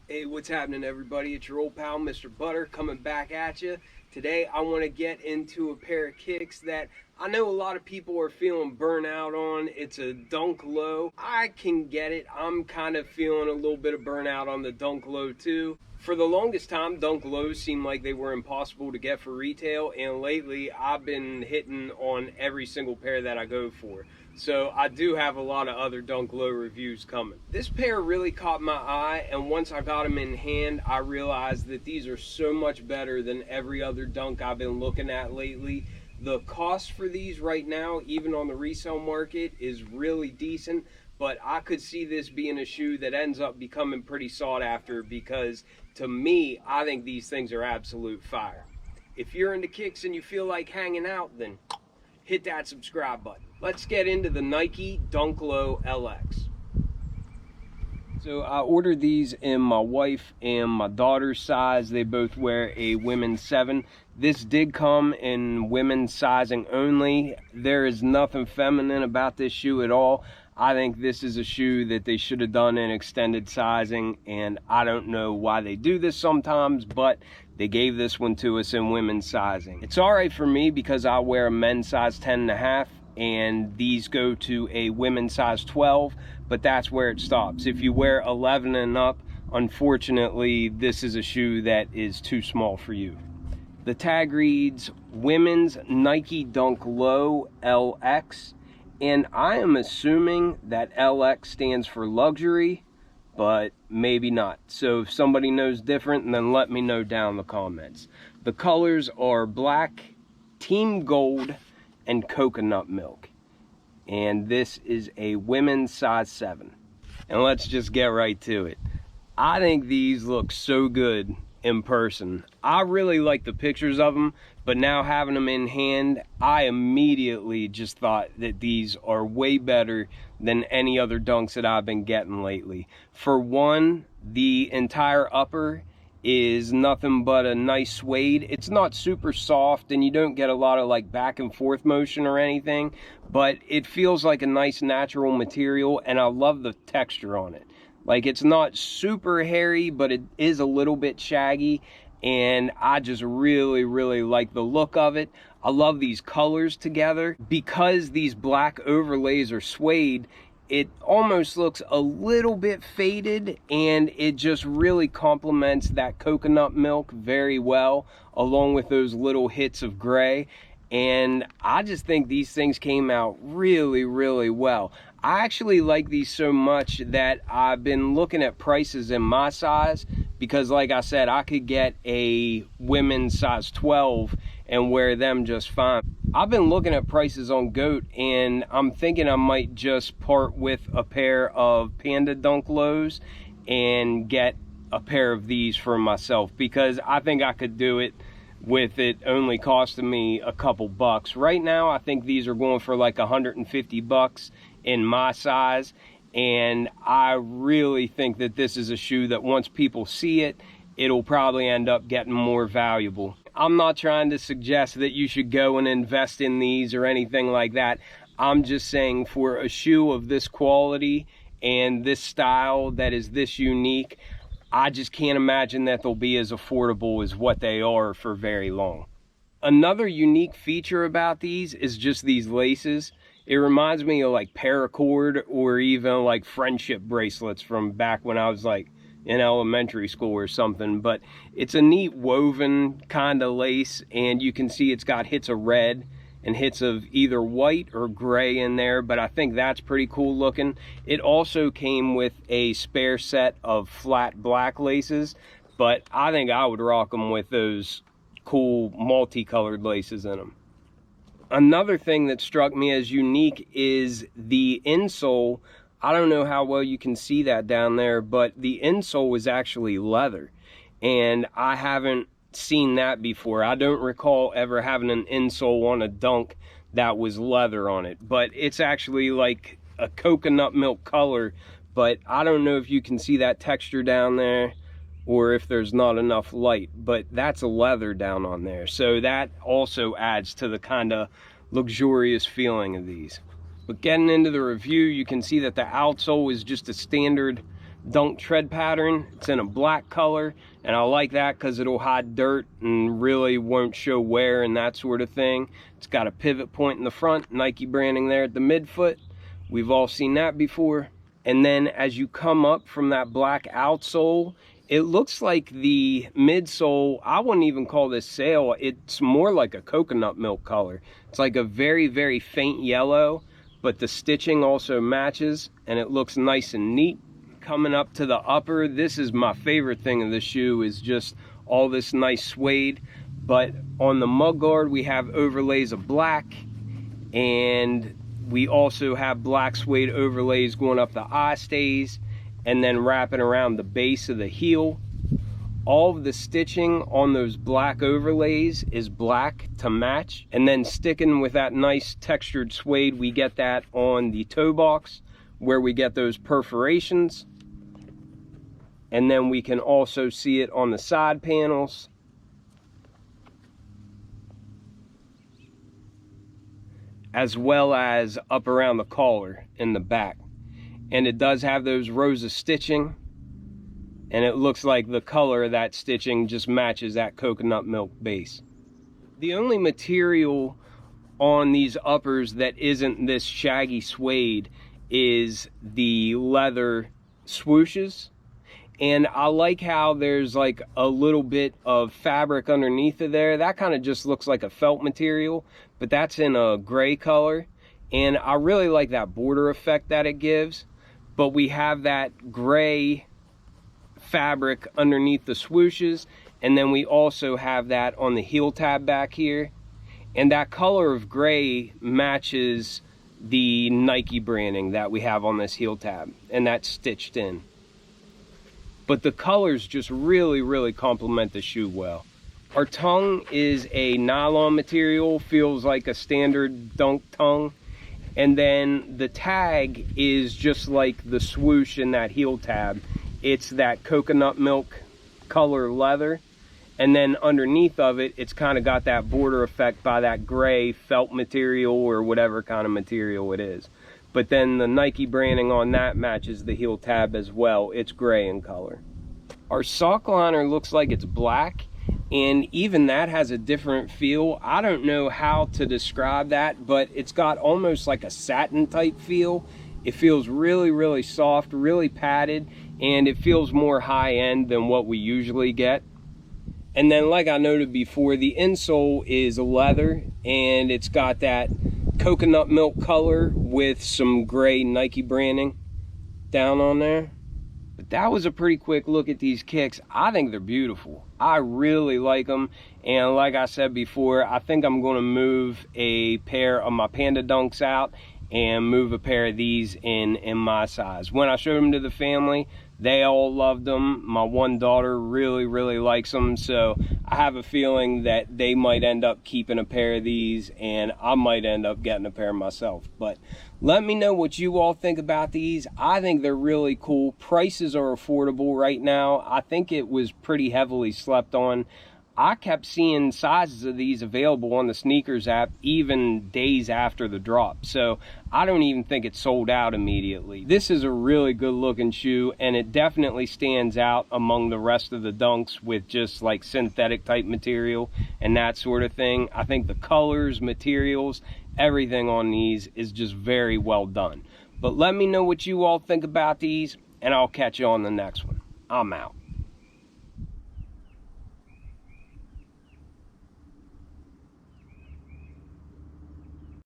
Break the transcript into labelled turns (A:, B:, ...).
A: Hey, what's happening, everybody? It's your old pal, Mr. Butter, coming back at you. Today, I want to get into a pair of kicks that I know a lot of people are feeling burnout on. It's a Dunk Low. I can get it. I'm kind of feeling a little bit of burnout on the Dunk Low, too. For the longest time, Dunk Lows seemed like they were impossible to get for retail, and lately, I've been hitting on every single pair that I go for. So I do have a lot of other Dunk Low reviews coming. This pair really caught my eye, and once I got them in hand, I realized that these are so much better than every other Dunk I've been looking at lately. The cost for these right now, even on the resale market, is really decent, but I could see this being a shoe that ends up becoming pretty sought after because, to me, I think these things are absolute fire. If you're into kicks and you feel like hanging out, then hit that subscribe button. Let's get into the Nike Dunk Low LX. So I ordered these in my wife and my daughter's size. They both wear a women's 7. This did come in women's sizing only. There is nothing feminine about this shoe at all. I think this is a shoe that they should have done in extended sizing, and I don't know why they do this sometimes, but they gave this one to us in women's sizing. It's all right for me because I wear a men's size 10.5, and these go to a women's size 12, but that's where it stops. If you wear 11 and up, unfortunately, this is a shoe that is too small for you. The tag reads Women's Nike Dunk Low LX, and I am assuming that LX stands for luxury, but maybe not. So if somebody knows different, then let me know down in the comments. The colors are black, team gold, and coconut milk. And this is a women's size 7. And let's just get right to it. I think these look so good in person. I really like the pictures of them, but now having them in hand, I immediately just thought that these are way better than any other dunks that I've been getting lately. For one, the entire upper is nothing but a nice suede. It's not super soft, and you don't get a lot of like back and forth motion or anything, but it feels like a nice natural material, and I love the texture on it. Like, it's not super hairy, but it is a little bit shaggy, and I just really, really like the look of it. I love these colors together. Because these black overlays are suede, it almost looks a little bit faded, and it just really complements that coconut milk very well, along with those little hits of gray. And I just think these things came out really, really well. I actually like these so much that I've been looking at prices in my size, because like I said, I could get a women's size 12 and wear them just fine. I've been looking at prices on GOAT, and I'm thinking I might just part with a pair of Panda Dunk Lows and get a pair of these for myself, because I think I could do it with it only costing me a couple bucks. Right now, I think these are going for like 150 bucks in my size, and I really think that this is a shoe that once people see it, it'll probably end up getting more valuable. I'm not trying to suggest that you should go and invest in these or anything like that. I'm just saying, for a shoe of this quality and this style that is this unique, I just can't imagine that they'll be as affordable as what they are for very long. Another unique feature about these is just these laces. It reminds me of like paracord or even like friendship bracelets from back when I was like in elementary school or something. But it's a neat woven kind of lace, and you can see it's got hits of red and hits of either white or gray in there, but I think that's pretty cool looking. It also came with a spare set of flat black laces, but I think I would rock them with those cool multicolored laces in them. Another thing that struck me as unique is the insole. I don't know how well you can see that down there, but the insole is actually leather, and I haven't seen that before. I don't recall ever having an insole on a dunk that was leather on it, but it's actually like a coconut milk color, but I don't know if you can see that texture down there or if there's not enough light, but that's a leather down on there, so that also adds to the kind of luxurious feeling of these. But getting into the review, you can see that the outsole is just a standard dunk tread pattern. It's in a black color, and I like that because it'll hide dirt and really won't show wear and that sort of thing. It's got a pivot point in the front, Nike branding there at the midfoot. We've all seen that before. And then as you come up from that black outsole, it looks like the midsole, I wouldn't even call this sail, it's more like a coconut milk color. It's like a very, very faint yellow, but the stitching also matches, and it looks nice and neat. Coming up to the upper, this is my favorite thing of the shoe, is just all this nice suede. But on the mud guard, we have overlays of black, and we also have black suede overlays going up the eye stays and then wrapping around the base of the heel. All of the stitching on those black overlays is black to match. And then sticking with that nice textured suede, we get that on the toe box where we get those perforations. And then we can also see it on the side panels. As well as up around the collar in the back. And it does have those rows of stitching, and it looks like the color of that stitching just matches that coconut milk base. The only material on these uppers that isn't this shaggy suede is the leather swooshes. And I like how there's like a little bit of fabric underneath of there. That kind of just looks like a felt material, but that's in a gray color. And I really like that border effect that it gives. But we have that gray fabric underneath the swooshes, and then we also have that on the heel tab back here. And that color of gray matches the Nike branding that we have on this heel tab, and that's stitched in. But the colors just really, really complement the shoe well. Our tongue is a nylon material, feels like a standard dunk tongue. And then the tag is just like the swoosh in that heel tab. It's that coconut milk color leather. And then underneath of it, it's kind of got that border effect by that gray felt material or whatever kind of material it is. But then the Nike branding on that matches the heel tab as well. It's gray in color. Our sock liner looks like it's black, and even that has a different feel. I don't know how to describe that, but it's got almost like a satin type feel. It feels really, really soft, really padded, and it feels more high end than what we usually get. And then, like I noted before, the insole is leather, and it's got that coconut milk color with some gray Nike branding down on there. But that was a pretty quick look at these kicks. I think they're beautiful. I really like them. And like I said before, I think I'm going to move a pair of my Panda Dunks out and move a pair of these in my size. When I showed them to the family, they all loved them. My one daughter really, really likes them. So I have a feeling that they might end up keeping a pair of these, and I might end up getting a pair myself. But let me know what you all think about these. I think they're really cool. Prices are affordable right now. I think it was pretty heavily slept on. I kept seeing sizes of these available on the sneakers app even days after the drop. So I don't even think it's sold out immediately. This is a really good looking shoe, and it definitely stands out among the rest of the Dunks with just like synthetic type material and that sort of thing. I think the colors, materials, everything on these is just very well done. But let me know what you all think about these, and I'll catch you on the next one. I'm out.